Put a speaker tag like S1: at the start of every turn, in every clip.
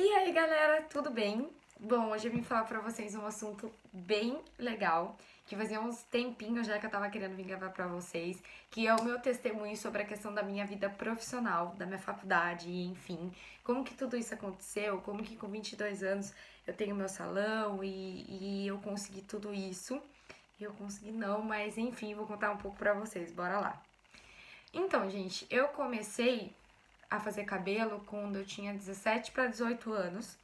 S1: E aí, galera, tudo bem? Bom, hoje eu vim falar pra vocês um assunto bem legal, que fazia uns tempinhos já que eu tava querendo vir gravar pra vocês, que é o meu testemunho sobre a questão da minha vida profissional, da minha faculdade, enfim, como que tudo isso aconteceu, como que com 22 anos eu tenho meu salão e eu consegui tudo isso. Eu consegui não, mas enfim, vou contar um pouco pra vocês, bora lá. Então, gente, eu comecei a fazer cabelo quando eu tinha 17 para 18 anos.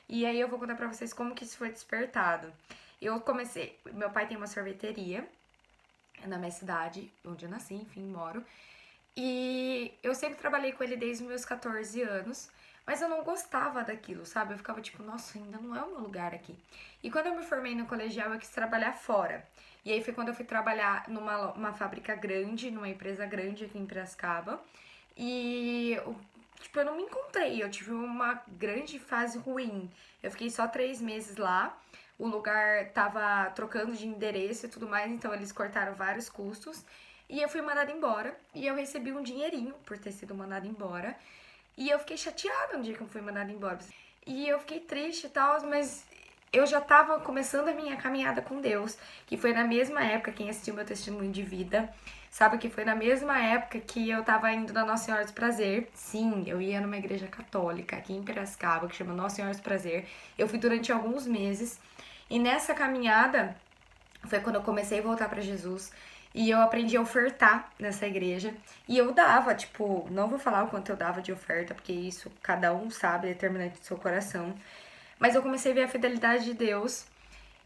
S1: E aí eu vou contar pra vocês como que isso foi despertado. Eu comecei, meu pai tem uma sorveteria na minha cidade, onde eu nasci, enfim, moro. E eu sempre trabalhei com ele desde os meus 14 anos, mas eu não gostava daquilo, sabe? Eu ficava tipo, nossa, ainda não é o meu lugar aqui. E quando eu me formei no colegial, eu quis trabalhar fora. E aí foi quando eu fui trabalhar numa uma fábrica grande, numa empresa grande aqui em Piracicaba. E, tipo, eu não me encontrei, eu tive uma grande fase ruim. Eu fiquei só 3 meses lá, o lugar tava trocando de endereço e tudo mais, então eles cortaram vários custos. E eu fui mandada embora, e eu recebi um dinheirinho por ter sido mandada embora. E eu fiquei chateada no dia que eu fui mandada embora. E eu fiquei triste e tal, mas eu já tava começando a minha caminhada com Deus, que foi na mesma época, quem assistiu meu testemunho de vida, sabe que foi na mesma época que eu tava indo na Nossa Senhora do Prazer. Sim, eu ia numa igreja católica aqui em Piracicaba, que chama Nossa Senhora do Prazer. Eu fui durante alguns meses, e nessa caminhada foi quando eu comecei a voltar pra Jesus. E eu aprendi a ofertar nessa igreja. E eu dava, tipo, não vou falar o quanto eu dava de oferta, porque isso cada um sabe, é determinante do seu coração. Mas eu comecei a ver a fidelidade de Deus.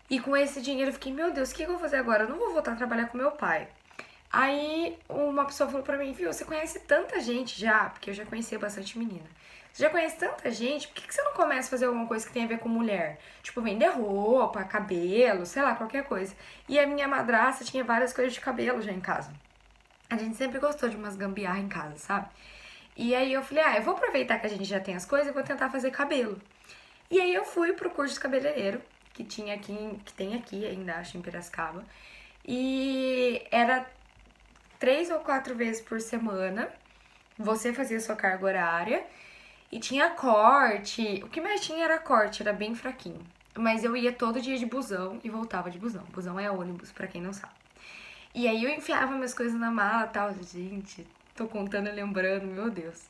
S1: E com esse dinheiro eu fiquei, meu Deus, o que eu vou fazer agora? Eu não vou voltar a trabalhar com meu pai. Aí uma pessoa falou pra mim, viu, você conhece tanta gente já, porque eu já conhecia bastante menina. Você já conhece tanta gente, por que você não começa a fazer alguma coisa que tem a ver com mulher? Tipo, vender roupa, cabelo, sei lá, qualquer coisa. E a minha madrasta tinha várias coisas de cabelo já em casa. A gente sempre gostou de umas gambiarra em casa, sabe? E aí eu falei, eu vou aproveitar que a gente já tem as coisas e vou tentar fazer cabelo. E aí eu fui pro curso de cabeleireiro, que tinha aqui, que tem aqui ainda, acho, em Piracicaba. E era 3 ou 4 vezes por semana. Você fazia sua carga horária e tinha corte. O que mais tinha era corte, era bem fraquinho. Mas eu ia todo dia de busão e voltava de busão. Busão é ônibus, pra quem não sabe. E aí eu enfiava minhas coisas na mala e tal. Gente, tô contando e lembrando, meu Deus.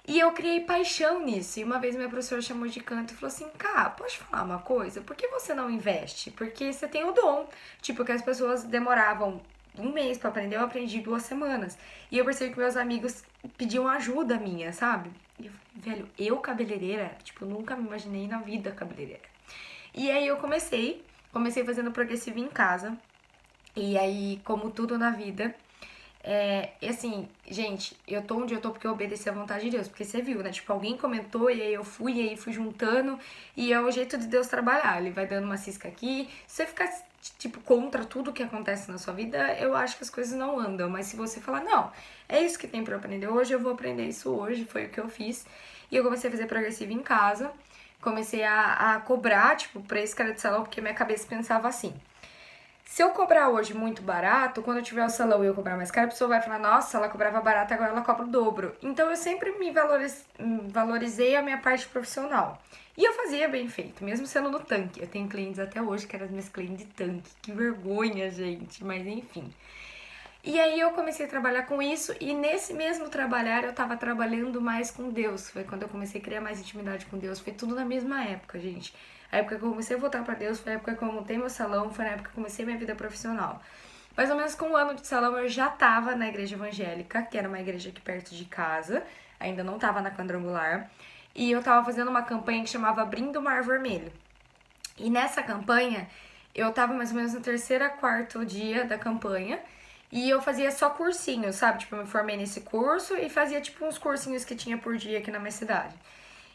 S1: E eu criei paixão nisso. E uma vez minha professora chamou de canto e falou assim: Cá, pode falar uma coisa? Por que você não investe? Porque você tem o dom. Tipo, que as pessoas demoravam um mês pra aprender, eu aprendi 2 semanas. E eu percebi que meus amigos pediam ajuda minha, sabe? E eu falei, velho, eu cabeleireira? Tipo, nunca me imaginei na vida cabeleireira. E aí eu comecei fazendo progressivo em casa. E aí, como tudo na vida, e assim, gente, eu tô onde eu tô porque eu obedeci à vontade de Deus. Porque você viu, né? Tipo, alguém comentou e aí eu fui, e aí fui juntando. E é o jeito de Deus trabalhar. Ele vai dando uma cisca aqui. Se você ficar, tipo, contra tudo que acontece na sua vida, eu acho que as coisas não andam. Mas se você falar, não, é isso que tem pra eu aprender hoje, eu vou aprender isso hoje. Foi o que eu fiz. E eu comecei a fazer progressivo em casa. Comecei a cobrar, tipo, preço que era de salão, porque minha cabeça pensava assim. Se eu cobrar hoje muito barato, quando eu tiver o salão e eu cobrar mais caro, a pessoa vai falar, nossa, ela cobrava barato, agora ela cobra o dobro. Então eu sempre me valorizei a minha parte profissional. E eu fazia bem feito, mesmo sendo no tanque. Eu tenho clientes até hoje que eram as minhas clientes de tanque. Que vergonha, gente, mas enfim. E aí eu comecei a trabalhar com isso e nesse mesmo trabalhar eu tava trabalhando mais com Deus. Foi quando eu comecei a criar mais intimidade com Deus. Foi tudo na mesma época, gente. A época que eu comecei a voltar pra Deus, foi a época que eu montei meu salão, foi na época que eu comecei minha vida profissional. Mais ou menos com 1 ano de salão eu já tava na igreja evangélica, que era uma igreja aqui perto de casa. Ainda não tava na quadrangular. E eu tava fazendo uma campanha que chamava Abrindo o Mar Vermelho. E nessa campanha, eu tava mais ou menos no terceiro a quarto dia da campanha. E eu fazia só cursinhos, sabe? Tipo, eu me formei nesse curso e fazia tipo uns cursinhos que tinha por dia aqui na minha cidade.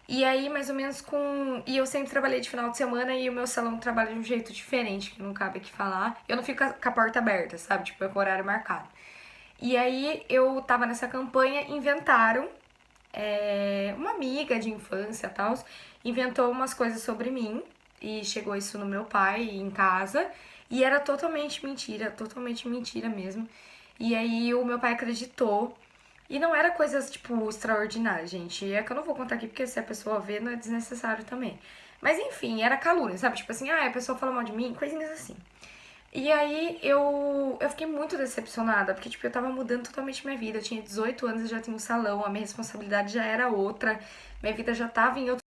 S1: E aí, mais ou menos com. E eu sempre trabalhei de final de semana e o meu salão trabalha de um jeito diferente, que não cabe aqui falar. Eu não fico com a porta aberta, sabe? Tipo, é com o horário marcado. E aí eu tava nessa campanha, inventaram. Uma amiga de infância e tal, inventou umas coisas sobre mim. E chegou isso no meu pai em casa. E era totalmente mentira mesmo. E aí o meu pai acreditou. E não era coisas, tipo, extraordinárias, gente. É que eu não vou contar aqui, porque se a pessoa vê, não é desnecessário também. Mas enfim, era calúnia, sabe? Tipo assim, a pessoa falou mal de mim, coisinhas assim. E aí eu fiquei muito decepcionada, porque tipo, eu tava mudando totalmente minha vida. Eu tinha 18 anos, eu já tinha um salão, a minha responsabilidade já era outra, minha vida já tava em outro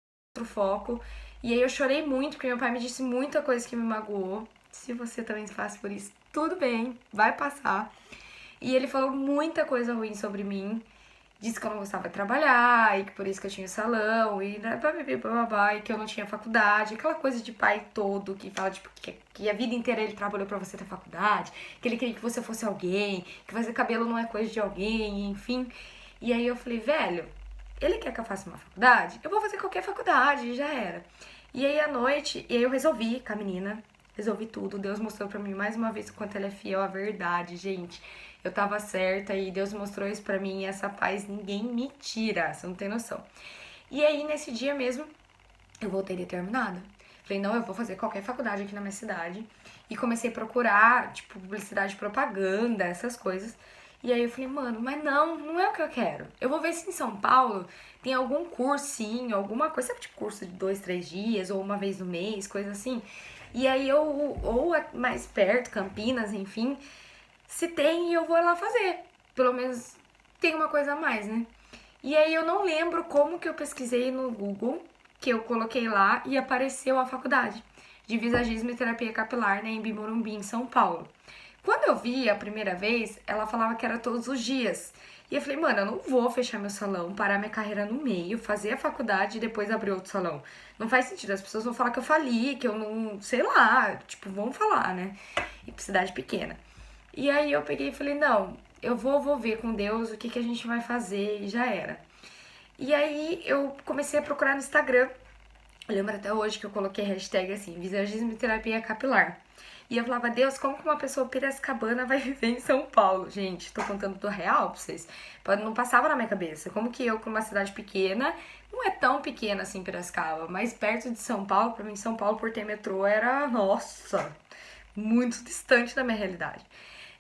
S1: foco. E aí eu chorei muito, porque meu pai me disse muita coisa que me magoou. Se você também passa por isso, tudo bem, vai passar. E ele falou muita coisa ruim sobre mim. Disse que eu não gostava de trabalhar, e que por isso que eu tinha salão, e né, blá, e que eu não tinha faculdade, aquela coisa de pai todo que fala tipo, que a vida inteira ele trabalhou pra você ter faculdade, que ele queria que você fosse alguém, que fazer cabelo não é coisa de alguém, enfim. E aí eu falei, velho, ele quer que eu faça uma faculdade? Eu vou fazer qualquer faculdade, e já era. E aí à noite, e aí eu resolvi com a menina, resolvi tudo. Deus mostrou pra mim mais uma vez o quanto ela é fiel à verdade, gente. Eu tava certa e Deus mostrou isso pra mim e essa paz ninguém me tira, você não tem noção. E aí nesse dia mesmo, eu voltei determinada. Falei, não, eu vou fazer qualquer faculdade aqui na minha cidade. E comecei a procurar, tipo, publicidade, propaganda, essas coisas. E aí eu falei, mano, mas não é o que eu quero. Eu vou ver se em São Paulo tem algum cursinho, alguma coisa, sabe, tipo curso de 2, 3 dias, ou uma vez no mês, coisa assim. E aí eu, ou mais perto, Campinas, enfim, se tem, eu vou lá fazer. Pelo menos tem uma coisa a mais, né? E aí eu não lembro como que eu pesquisei no Google, que eu coloquei lá e apareceu a faculdade de visagismo e terapia capilar, né, em Bimorumbi, em São Paulo. Quando eu vi a primeira vez, ela falava que era todos os dias. E eu falei, mano, eu não vou fechar meu salão, parar minha carreira no meio, fazer a faculdade e depois abrir outro salão. Não faz sentido, as pessoas vão falar que eu fali, que eu não, sei lá, tipo, vão falar, né? E pra cidade pequena. E aí eu peguei e falei, não, eu vou ver com Deus o que, que a gente vai fazer e já era. E aí eu comecei a procurar no Instagram. Eu lembro até hoje que eu coloquei hashtag assim, visagismo e terapia capilar. E eu falava, Deus, como que uma pessoa piracicabana vai viver em São Paulo? Gente, tô contando do real pra vocês. Não passava na minha cabeça. Como que eu, com uma cidade pequena, não é tão pequena assim Piracicaba, mas perto de São Paulo, pra mim São Paulo por ter metrô era, nossa, muito distante da minha realidade.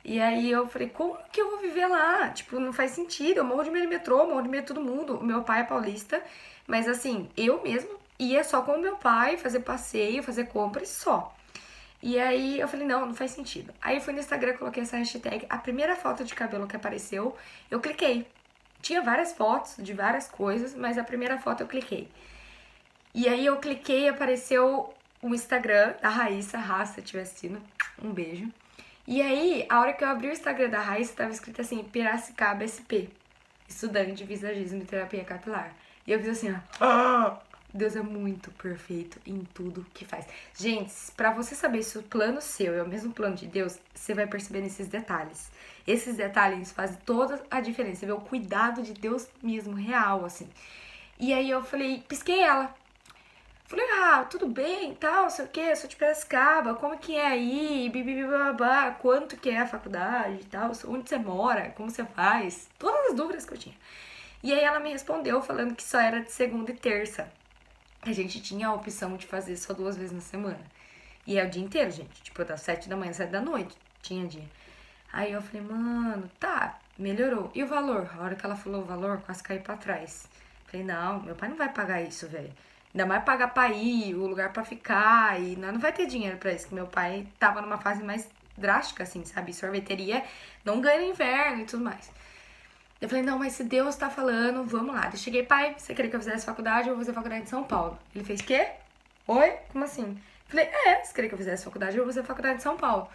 S1: E aí eu falei, como que eu vou viver lá? Tipo, não faz sentido. Eu morro de medo de metrô, morro de medo de todo mundo. O meu pai é paulista, mas assim, eu mesmo ia só com o meu pai fazer passeio, fazer compras só. E aí eu falei, não faz sentido. Aí eu fui no Instagram, coloquei essa hashtag. A primeira foto de cabelo que apareceu, eu cliquei. Tinha várias fotos de várias coisas, mas a primeira foto eu cliquei. E aí eu cliquei e apareceu o Instagram da Raíssa, se estiver assistindo, um beijo. E aí, a hora que eu abri o Instagram da Raíssa, tava escrito assim, Piracicaba SP, estudante de visagismo e terapia capilar. E eu fiz assim, ó, Deus é muito perfeito em tudo que faz. Gente, pra você saber se o plano seu é o mesmo plano de Deus, você vai perceber nesses detalhes. Esses detalhes fazem toda a diferença. Você vê o cuidado de Deus mesmo, real, assim. E aí eu falei, pisquei ela. Falei, tudo bem e tal, sei o que, eu sou de Piracicaba, como que é aí, bibibibabá, quanto que é a faculdade e tal, onde você mora, como você faz, todas as dúvidas que eu tinha. E aí ela me respondeu falando que só era de segunda e terça. A gente tinha a opção de fazer só 2 vezes na semana. E é o dia inteiro, gente, tipo, das 7 da manhã às 7 da noite, tinha dia. Aí eu falei, mano, tá, melhorou. E o valor? A hora que ela falou o valor, quase caí pra trás. Falei, não, meu pai não vai pagar isso, velho. Ainda mais pagar pra ir, o lugar pra ficar, e não vai ter dinheiro pra isso, que meu pai tava numa fase mais drástica, assim, sabe? Sorveteria não ganha no inverno e tudo mais. Eu falei, não, mas se Deus tá falando, vamos lá. Eu cheguei, pai, você queria que eu fizesse faculdade? Eu vou fazer faculdade em São Paulo. Ele fez, quê? Oi? Como assim? Eu falei, você queria que eu fizesse faculdade? Eu vou fazer faculdade em São Paulo.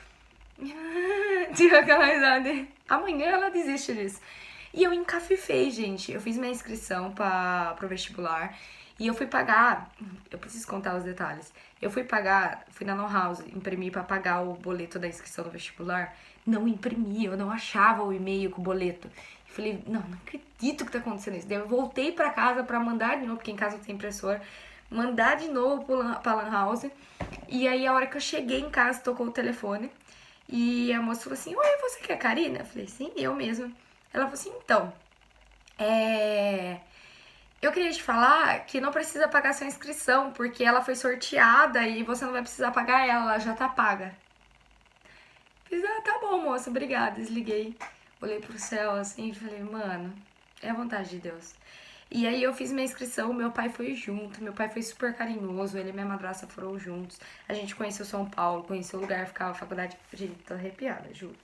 S1: Tinha aquela risada. Amanhã ela desiste disso. E eu encafifei, gente. Eu fiz minha inscrição pro vestibular. E eu fui pagar. Eu preciso contar os detalhes. Eu fui pagar, fui na Lan House, imprimi pra pagar o boleto da inscrição do vestibular. Não imprimi, eu não achava o e-mail com o boleto. Eu falei, não acredito que tá acontecendo isso. Daí eu voltei pra casa pra mandar de novo, porque em casa tem impressora. Mandar de novo pra Lan House. E aí, a hora que eu cheguei em casa, tocou o telefone. E a moça falou assim, oi, você que é a Karina? Eu falei, sim, eu mesma. Ela falou assim, então, eu queria te falar que não precisa pagar sua inscrição, porque ela foi sorteada e você não vai precisar pagar ela já tá paga. Fiz, tá bom, moça, obrigada. Desliguei, olhei pro céu assim e falei, mano, É a vontade de Deus. E aí eu fiz minha inscrição, meu pai foi junto, meu pai foi super carinhoso, ele e minha madrasta foram juntos. A gente conheceu São Paulo, conheceu o lugar, ficava a faculdade. Gente, tô arrepiada, juro.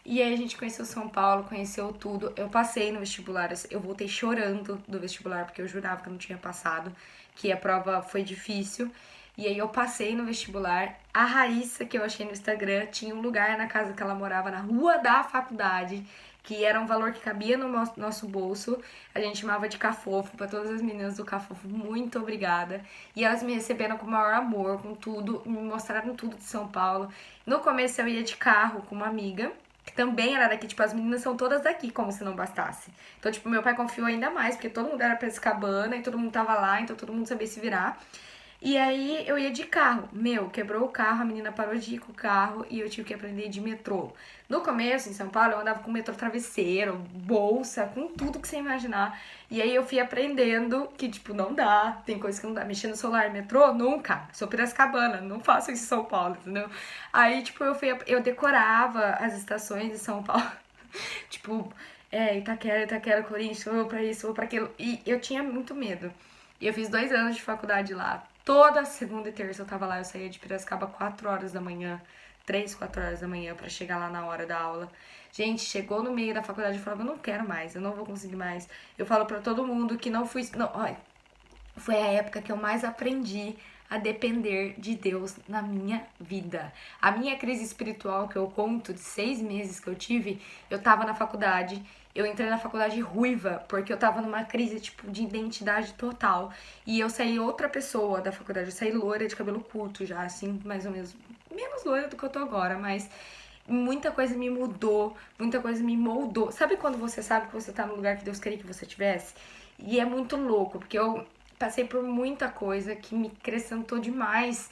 S1: E aí a gente conheceu São Paulo, conheceu tudo. Eu passei no vestibular, eu voltei chorando do vestibular, porque eu jurava que eu não tinha passado, que a prova foi difícil. E aí eu passei no vestibular. A Raíssa, que eu achei no Instagram, tinha um lugar na casa que ela morava, na rua da faculdade, que era um valor que cabia no nosso bolso. A gente chamava de Cafofo, para todas as meninas do Cafofo, muito obrigada. E elas me receberam com o maior amor, com tudo, me mostraram tudo de São Paulo. No começo eu ia de carro com uma amiga, que também era daqui, tipo, as meninas são todas daqui, como se não bastasse. Então, tipo, meu pai confiou ainda mais, porque todo mundo era Piracicabana e todo mundo tava lá, então todo mundo sabia se virar. E aí eu ia de carro. Meu, quebrou o carro, a menina parou de ir com o carro e eu tive que aprender de metrô. No começo, em São Paulo, eu andava com metrô travesseiro, bolsa, com tudo que você imaginar. E aí eu fui aprendendo que, tipo, não dá, tem coisa que não dá. Mexer no celular, metrô, nunca. Sou Piracicabana, não faço isso em São Paulo, entendeu? Aí, tipo, eu decorava as estações de São Paulo. Tipo, Itaquera, Corinthians, vou pra isso, vou pra aquilo. E eu tinha muito medo. E eu fiz 2 anos de faculdade lá. Toda segunda e terça eu tava lá. Eu saía de Piracicaba 4 horas da manhã, 3, 4 horas da manhã pra chegar lá na hora da aula. Gente, chegou no meio da faculdade e falava, eu não quero mais, eu não vou conseguir mais. Eu falo pra todo mundo que não fui... Não, olha, foi a época que eu mais aprendi a depender de Deus na minha vida. A minha crise espiritual que eu conto de 6 meses que eu tive, eu tava na faculdade, eu entrei na faculdade ruiva, porque eu tava numa crise, tipo, de identidade total. E eu saí outra pessoa da faculdade, eu saí loira de cabelo curto já, assim, mais ou menos, menos loira do que eu tô agora, mas muita coisa me mudou, muita coisa me moldou. Sabe quando você sabe que você tá no lugar que Deus queria que você tivesse? E é muito louco, porque eu passei por muita coisa que me acrescentou demais.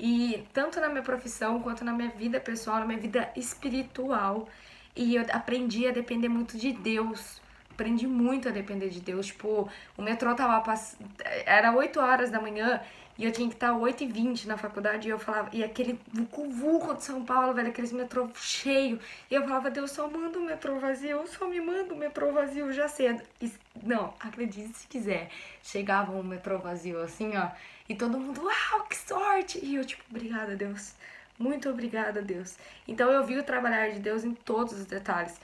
S1: E tanto na minha profissão, quanto na minha vida pessoal, na minha vida espiritual. E eu aprendi a depender muito de Deus. Aprendi muito a depender de Deus. Tipo, o metrô tava passando. Era 8 horas da manhã e eu tinha que estar 8h20 na faculdade. E eu falava. E aquele vucu-vucu de São Paulo, velho, aqueles metrô cheio. E eu falava, Deus, só manda o metrô vazio. Só me manda o metrô vazio já cedo. E, não, acredite se quiser. Chegava um metrô vazio assim, ó. E todo mundo, uau, que sorte! E eu, tipo, obrigada, Deus. Muito obrigada, Deus. Então eu vi o trabalhar de Deus em todos os detalhes.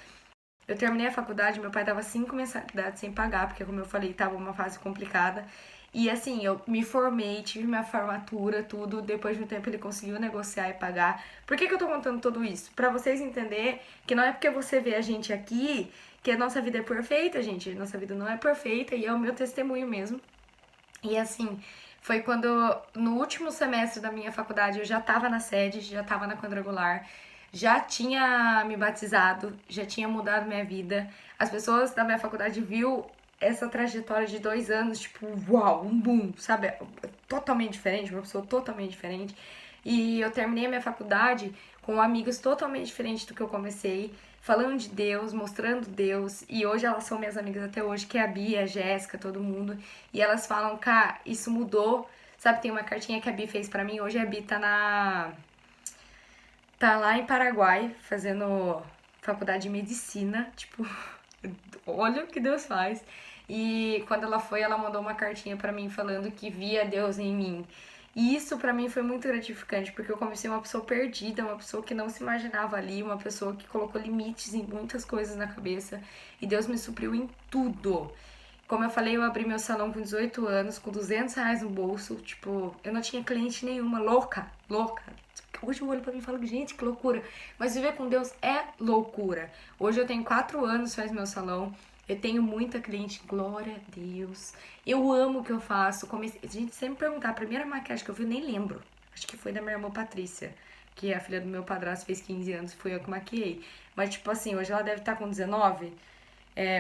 S1: Eu terminei a faculdade, meu pai dava 5 mensalidades sem pagar, porque como eu falei, tava uma fase complicada. E assim, eu me formei, tive minha formatura, tudo. Depois de um tempo ele conseguiu negociar e pagar. Por que eu tô contando tudo isso? Pra vocês entenderem que não é porque você vê a gente aqui que a nossa vida é perfeita, gente. Nossa vida não é perfeita e é o meu testemunho mesmo. E assim, foi quando no último semestre da minha faculdade eu já tava na sede, já tava na quadrangular, já tinha me batizado, já tinha mudado minha vida. As pessoas da minha faculdade viu essa trajetória de 2 anos, tipo, uau, um boom, sabe? Totalmente diferente, uma pessoa totalmente diferente. E eu terminei a minha faculdade com amigos totalmente diferentes do que eu comecei, falando de Deus, mostrando Deus. E hoje elas são minhas amigas até hoje, que é a Bia, a Jéssica, todo mundo. E elas falam, cara, isso mudou. Sabe, tem uma cartinha que a Bia fez pra mim. Hoje a Bia tá lá em Paraguai, fazendo faculdade de medicina. Tipo, olha o que Deus faz. E quando ela foi, ela mandou uma cartinha pra mim falando que via Deus em mim. E isso pra mim foi muito gratificante, porque eu comecei uma pessoa perdida, uma pessoa que não se imaginava ali, uma pessoa que colocou limites em muitas coisas na cabeça. E Deus me supriu em tudo. Como eu falei, eu abri meu salão com 18 anos, com R$ 200 no bolso. Tipo, eu não tinha cliente nenhuma, louca, louca. Hoje eu olho pra mim e falo, gente, que loucura. Mas viver com Deus é loucura. Hoje eu tenho 4 anos, faz meu salão. Eu tenho muita cliente, glória a Deus. Eu amo o que eu faço. A gente sempre perguntar, a primeira maquiagem que eu vi, eu nem lembro. Acho que foi da minha irmã Patrícia, que é a filha do meu padrasto, fez 15 anos, e fui eu que maquiei. Mas, tipo assim, hoje ela deve estar com 19,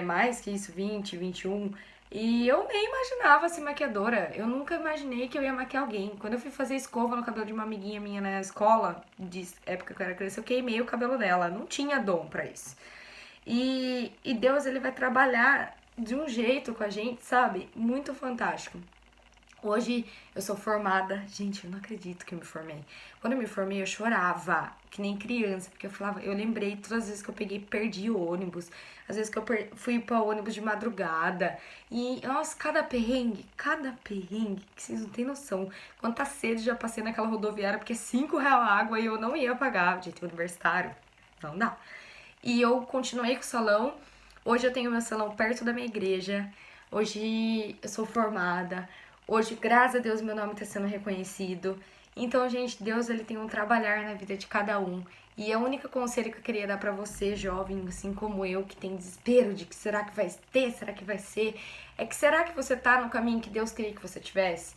S1: mais que isso, 20, 21. E eu nem imaginava ser maquiadora. Eu nunca imaginei que eu ia maquiar alguém. Quando eu fui fazer escova no cabelo de uma amiguinha minha na escola, de época que eu era criança, eu queimei o cabelo dela. Não tinha dom pra isso. E Deus, ele vai trabalhar de um jeito com a gente, sabe? Muito fantástico. Hoje eu sou formada. Gente, eu não acredito que eu me formei. Quando eu me formei, eu chorava, que nem criança, porque eu lembrei todas as vezes que eu perdi o ônibus, às vezes que eu fui para o ônibus de madrugada. E, nossa, cada perrengue, que vocês não têm noção. Quanta sede já passei naquela rodoviária, porque R$ 5 a água e eu não ia pagar, gente, universitário. Não dá. E eu continuei com o salão. Hoje eu tenho meu salão perto da minha igreja. Hoje eu sou formada. Hoje, graças a Deus, meu nome está sendo reconhecido. Então, gente, Deus ele tem um trabalhar na vida de cada um. E a única conselho que eu queria dar pra você, jovem, assim como eu, que tem desespero de que será que vai ter, será que vai ser, é que será que você tá no caminho que Deus queria que você tivesse?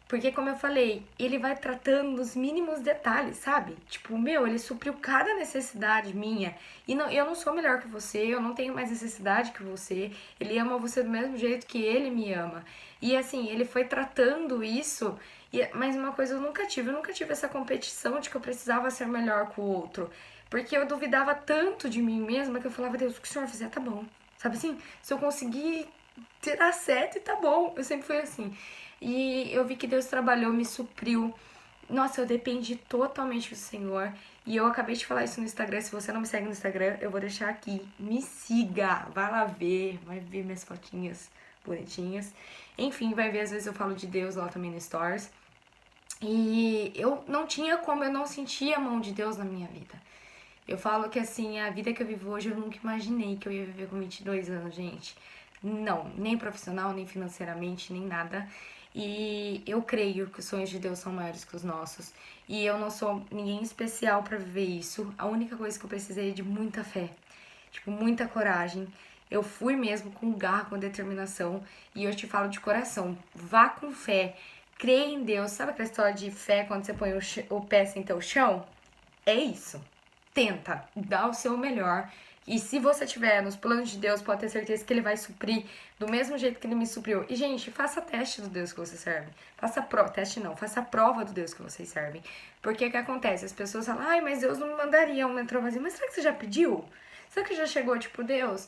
S1: Porque, como eu falei, ele vai tratando nos mínimos detalhes, sabe? Tipo, ele supriu cada necessidade minha. E não, eu não sou melhor que você, eu não tenho mais necessidade que você. Ele ama você do mesmo jeito que ele me ama. E assim, ele foi tratando isso. Mas uma coisa eu nunca tive essa competição de que eu precisava ser melhor que o outro. Porque eu duvidava tanto de mim mesma que eu falava, Deus, o que o senhor fizer tá bom. Sabe assim? Se eu conseguir tirar 7, tá bom. Eu sempre fui assim. E eu vi que Deus trabalhou, me supriu. Nossa, eu dependi totalmente do Senhor. E eu acabei de falar isso no Instagram. Se você não me segue no Instagram, eu vou deixar aqui. Me siga. Vai lá ver. Vai ver minhas fotinhas bonitinhas. Enfim, vai ver. Às vezes eu falo de Deus lá também no Stories. E eu não tinha como eu não sentir a mão de Deus na minha vida. Eu falo que assim, a vida que eu vivo hoje, eu nunca imaginei que eu ia viver com 22 anos, gente. Não, nem profissional, nem financeiramente, nem nada. E eu creio que os sonhos de Deus são maiores que os nossos. E eu não sou ninguém especial pra viver isso. A única coisa que eu precisei é de muita fé. Tipo, muita coragem. Eu fui mesmo com garra, com determinação. E eu te falo de coração. Vá com fé. Creia em Deus. Sabe aquela história de fé quando você põe o pé sem ter o chão? É isso. Tenta. Dá o seu melhor. E se você tiver nos planos de Deus, pode ter certeza que ele vai suprir do mesmo jeito que ele me supriu. E, gente, faça teste do Deus que você serve. Faça teste não, faça a prova do Deus que vocês servem. Porque o que acontece? As pessoas falam, ai, mas Deus não me mandaria um metrô vazio. Mas será que você já pediu? Será que já chegou, tipo, Deus?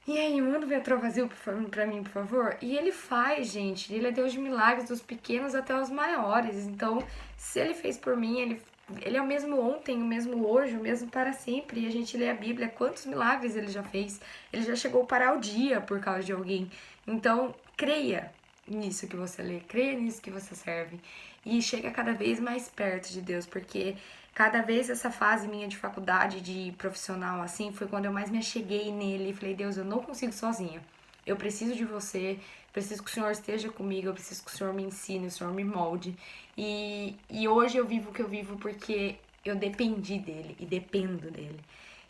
S1: E aí, manda o metrô vazio pra mim, por favor? E ele faz, gente. Ele é Deus de milagres, dos pequenos até os maiores. Então, se ele fez por mim, ele é o mesmo ontem, o mesmo hoje, o mesmo para sempre. E a gente lê a Bíblia, quantos milagres ele já fez. Ele já chegou a parar o dia por causa de alguém. Então, creia nisso que você lê, creia nisso que você serve. E chega cada vez mais perto de Deus, porque cada vez essa fase minha de faculdade, de profissional, assim, foi quando eu mais me acheguei nele e falei, Deus, eu não consigo sozinha. Eu preciso de você, preciso que o Senhor esteja comigo, eu preciso que o Senhor me ensine, o Senhor me molde. E hoje eu vivo o que eu vivo porque eu dependi dele e dependo dele.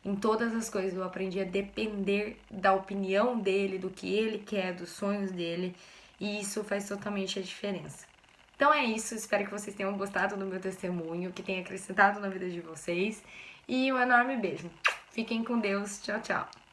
S1: Em todas as coisas eu aprendi a depender da opinião dele, do que ele quer, dos sonhos dele. E isso faz totalmente a diferença. Então é isso, espero que vocês tenham gostado do meu testemunho, que tenha acrescentado na vida de vocês. E um enorme beijo. Fiquem com Deus. Tchau, tchau.